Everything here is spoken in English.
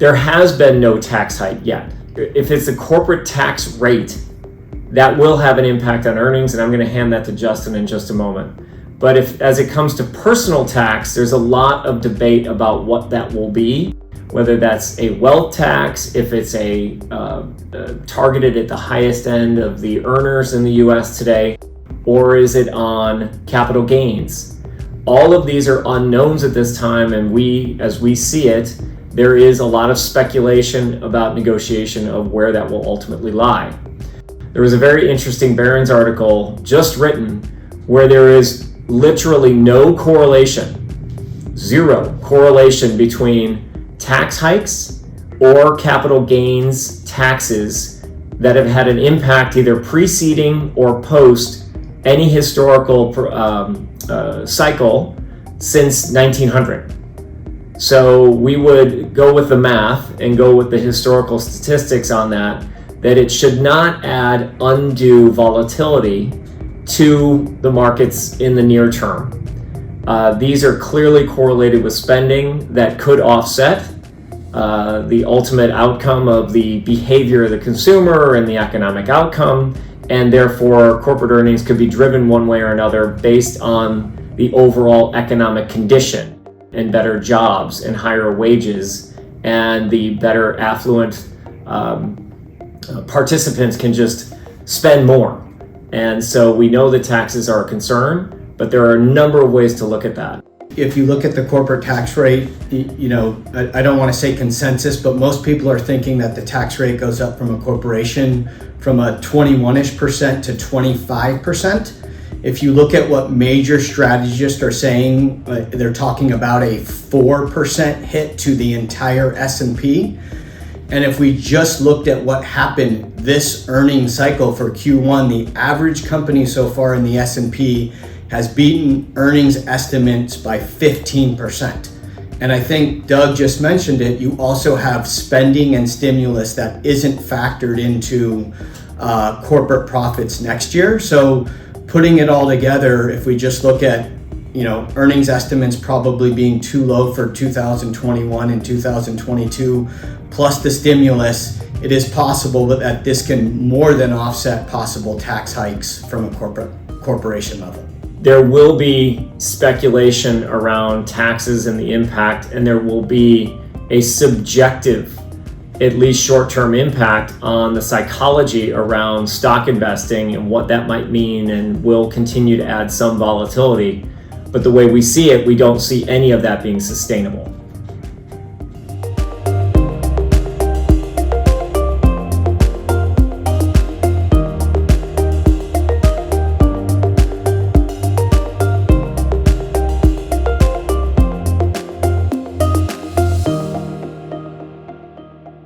there has been no tax hike yet. If it's a corporate tax rate, that will have an impact on earnings, and I'm going to hand that to Justin in just a moment. But as it comes to personal tax, there's a lot of debate about what that will be, whether that's a wealth tax, if it's targeted at the highest end of the earners in the US today, or is it on capital gains? All of these are unknowns at this time, and as we see it, there is a lot of speculation about negotiation of where that will ultimately lie. There was a very interesting Barron's article just written where there is literally no correlation, zero correlation between tax hikes or capital gains taxes that have had an impact either preceding or post any historical cycle since 1900. So we would go with the math and go with the historical statistics on that it should not add undue volatility to the markets in the near term. These are clearly correlated with spending that could offset the ultimate outcome of the behavior of the consumer and the economic outcome, and therefore corporate earnings could be driven one way or another based on the overall economic condition and better jobs and higher wages, and the better affluent participants can just spend more. And so we know that taxes are a concern, but there are a number of ways to look at that. If you look at the corporate tax rate, I don't want to say consensus, but most people are thinking that the tax rate goes up from a corporation from a 21-ish% to 25%. If you look at what major strategists are saying, they're talking about a 4% hit to the entire S&P. And if we just looked at what happened this earnings cycle for Q1, the average company so far in the S&P has beaten earnings estimates by 15%. And I think Doug just mentioned it, you also have spending and stimulus that isn't factored into corporate profits next year. So putting it all together, if we just look at earnings estimates probably being too low for 2021 and 2022, plus the stimulus, it is possible that this can more than offset possible tax hikes from a corporation level. There will be speculation around taxes and the impact, and there will be a subjective, at least short-term impact on the psychology around stock investing and what that might mean, and will continue to add some volatility. But the way we see it, we don't see any of that being sustainable.